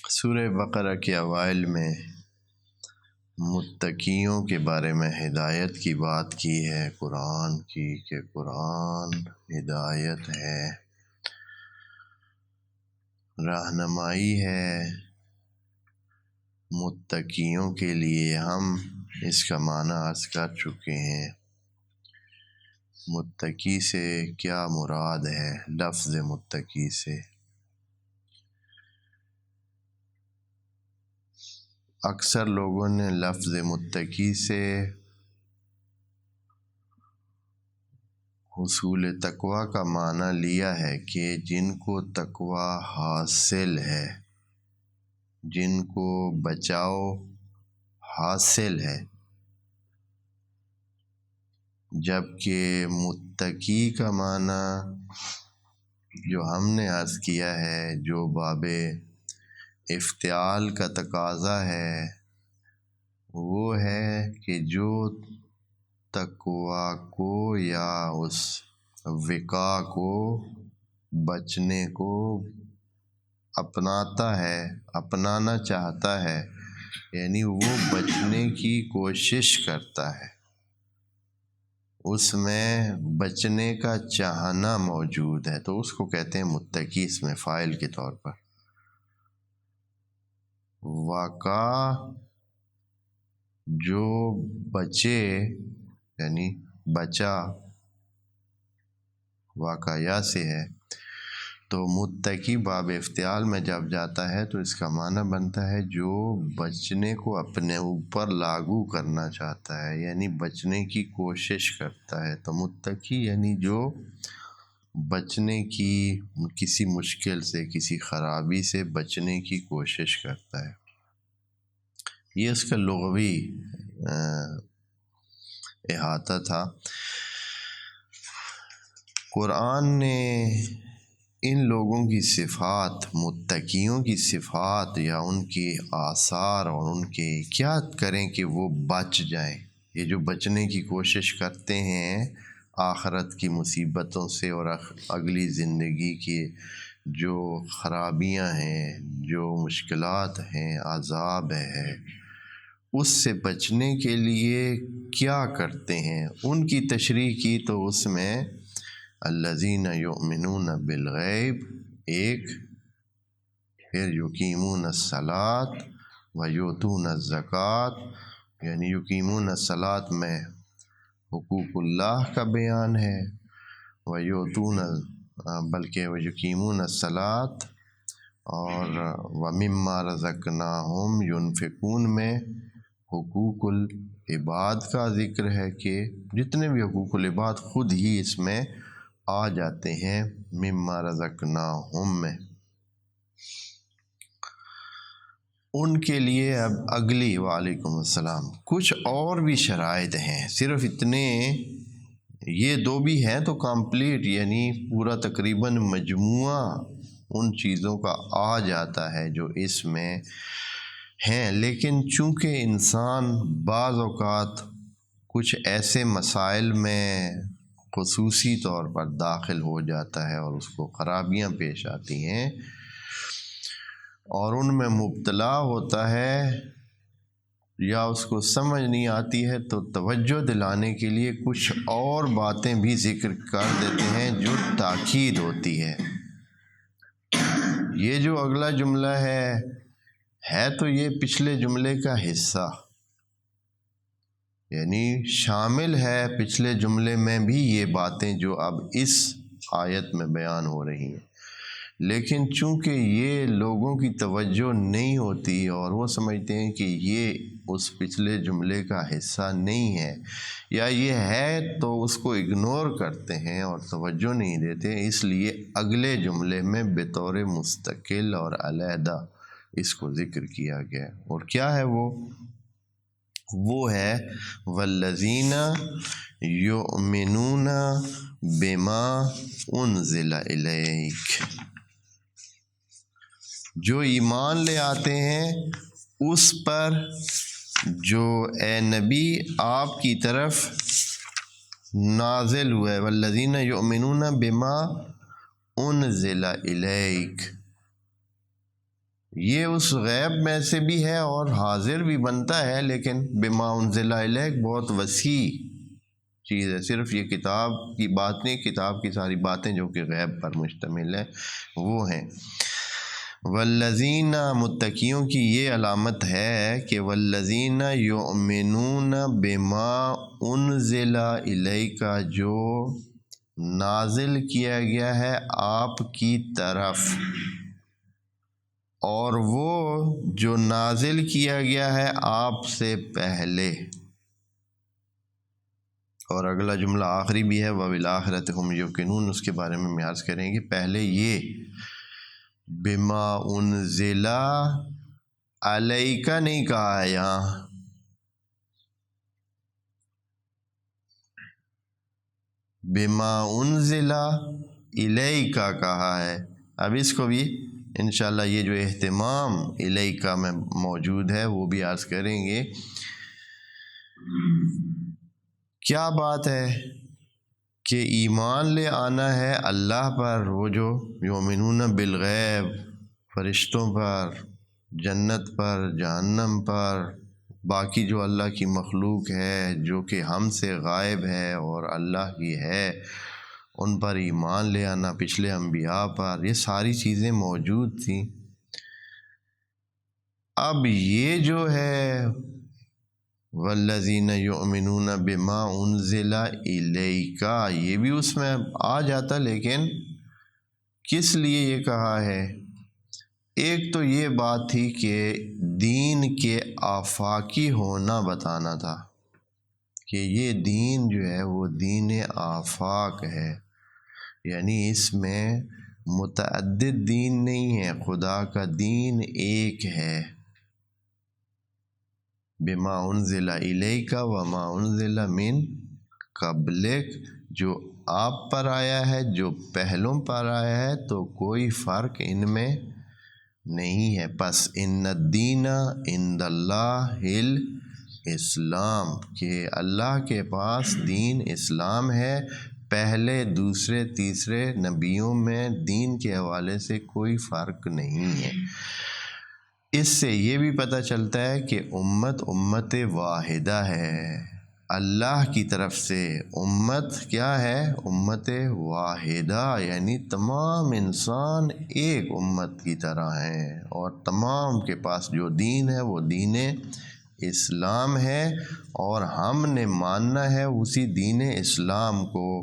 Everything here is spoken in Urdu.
سورہ بقرہ کے اوائل میں متقیوں کے بارے میں ہدایت کی بات کی ہے قرآن کی، کہ قرآن ہدایت ہے، رہنمائی ہے متقیوں کے لیے۔ ہم اس کا معنی عرض کر چکے ہیں۔ متقی سے کیا مراد ہے؟ لفظ متقی سے اکثر لوگوں نے لفظ متقی سے حصول تقوی کا معنی لیا ہے کہ جن کو تقوی حاصل ہے، جن کو بچاؤ حاصل ہے، جبکہ متقی کا معنی جو ہم نے عرض کیا ہے، جو باب افتعال کا تقاضا ہے، وہ ہے کہ جو تقوی کو یا اس وقا کو، بچنے کو اپناتا ہے، اپنانا چاہتا ہے، یعنی وہ بچنے کی کوشش کرتا ہے، اس میں بچنے کا چاہنا موجود ہے، تو اس کو کہتے ہیں متقی، اس میں فاعل کے طور پر۔ وقا جو بچے، یعنی بچا، واقعہ سے ہے، تو متقی باب افتعال میں جب جاتا ہے تو اس کا معنی بنتا ہے جو بچنے کو اپنے اوپر لاگو کرنا چاہتا ہے، یعنی بچنے کی کوشش کرتا ہے۔ تو متقی یعنی جو بچنے کی، کسی مشکل سے، کسی خرابی سے بچنے کی کوشش کرتا ہے۔ یہ اس کا لغوی احاطہ تھا۔ قرآن نے ان لوگوں کی صفات، متقیوں کی صفات یا ان کی آثار اور ان کے کیا کریں کہ وہ بچ جائیں، یہ جو بچنے کی کوشش کرتے ہیں آخرت کی مصیبتوں سے اور اگلی زندگی کی جو خرابیاں ہیں، جو مشکلات ہیں، عذاب ہے، اس سے بچنے کے لیے کیا کرتے ہیں، ان کی تشریح کی تو اس میں الذین یؤمنون بالغیب ایک، پھر یقیمون الصلاۃ ویؤتون الزکوٰۃ، یعنی یقیمون الصلاۃ میں حقوق اللہ کا بیان ہے، ویؤتون بلکہ ویقیمون الصلاۃ اور ومما رزقناہم ینفقون میں حقوق العباد کا ذکر ہے، کہ جتنے بھی حقوق العباد خود ہی اس میں آ جاتے ہیں مما رزقناہم میں۔ ان کے لیے اب اگلی، وعلیکم السلام، کچھ اور بھی شرائط ہیں، صرف اتنے یہ دو بھی ہیں تو کمپلیٹ، یعنی پورا تقریباً مجموعہ ان چیزوں کا آ جاتا ہے جو اس میں ہیں۔ لیکن چونکہ انسان بعض اوقات کچھ ایسے مسائل میں خصوصی طور پر داخل ہو جاتا ہے اور اس کو خرابیاں پیش آتی ہیں اور ان میں مبتلا ہوتا ہے یا اس کو سمجھ نہیں آتی ہے، تو توجہ دلانے کے لیے کچھ اور باتیں بھی ذکر کر دیتے ہیں جو تاکید ہوتی ہے۔ یہ جو اگلا جملہ ہے تو یہ پچھلے جملے کا حصہ، یعنی شامل ہے پچھلے جملے میں بھی یہ باتیں جو اب اس آیت میں بیان ہو رہی ہیں، لیکن چونکہ یہ لوگوں کی توجہ نہیں ہوتی اور وہ سمجھتے ہیں کہ یہ اس پچھلے جملے کا حصہ نہیں ہے، یا یہ ہے تو اس کو اگنور کرتے ہیں اور توجہ نہیں دیتے، اس لیے اگلے جملے میں بطور مستقل اور علیحدہ اس کو ذکر کیا گیا۔ اور کیا ہے وہ ہے والذین یؤمنون بما انزل الیک، جو ایمان لے آتے ہیں اس پر جو اے نبی آپ کی طرف نازل ہوئے، والذین یؤمنون بما انزل الیک، یہ اس غیب میں سے بھی ہے اور حاضر بھی بنتا ہے، لیکن بما انزل الیک بہت وسیع چیز ہے، صرف یہ کتاب کی بات نہیں، کتاب کی ساری باتیں جو کہ غیب پر مشتمل ہے وہ ہیں۔ والذین، متقیوں کی یہ علامت ہے کہ والذین یؤمنون بما انزل الیک، جو نازل کیا گیا ہے آپ کی طرف، اور وہ جو نازل کیا گیا ہے آپ سے پہلے۔ اور اگلا جملہ آخری بھی ہے وَبِالْآخِرَةِ هُمْ یوقنون، اس کے بارے میں عرض کریں گے۔ پہلے یہ بما انزل علیک نہیں کہا ہے، یہاں بما انزل الیک کہا ہے۔ اب اس کو بھی انشاءاللہ یہ جو اہتمام الیک میں موجود ہے وہ بھی عرض کریں گے۔ کیا بات ہے کہ ایمان لے آنا ہے اللہ پر، وہ جو یؤمنون بالغیب، فرشتوں پر، جنت پر، جہنم پر، باقی جو اللہ کی مخلوق ہے جو کہ ہم سے غائب ہے اور اللہ کی ہے، ان پر ایمان لے آنا، پچھلے انبیاء پر، یہ ساری چیزیں موجود تھیں۔ اب یہ جو ہے والذین یؤمنون بما انزل الیک، یہ بھی اس میں آ جاتا، لیکن کس لیے یہ کہا ہے؟ ایک تو یہ بات تھی کہ دین کے آفاقی ہونا بتانا تھا، کہ یہ دین جو ہے وہ دین آفاق ہے، یعنی اس میں متعدد دین نہیں ہے، خدا کا دین ایک ہے۔ بما انزل الیک وما انزل من قبلک، جو آپ پر آیا ہے، جو پہلوں پر آیا ہے، تو کوئی فرق ان میں نہیں ہے۔ پس ان الدین عند اللہ الاسلام، کہ اللہ کے پاس دین اسلام ہے، پہلے دوسرے تیسرے نبیوں میں دین کے حوالے سے کوئی فرق نہیں ہے۔ اس سے یہ بھی پتہ چلتا ہے کہ امت واحدہ ہے، اللہ کی طرف سے امت کیا ہے؟ امت واحدہ، یعنی تمام انسان ایک امت کی طرح ہیں، اور تمام کے پاس جو دین ہے وہ دین اسلام ہے، اور ہم نے ماننا ہے اسی دین اسلام کو۔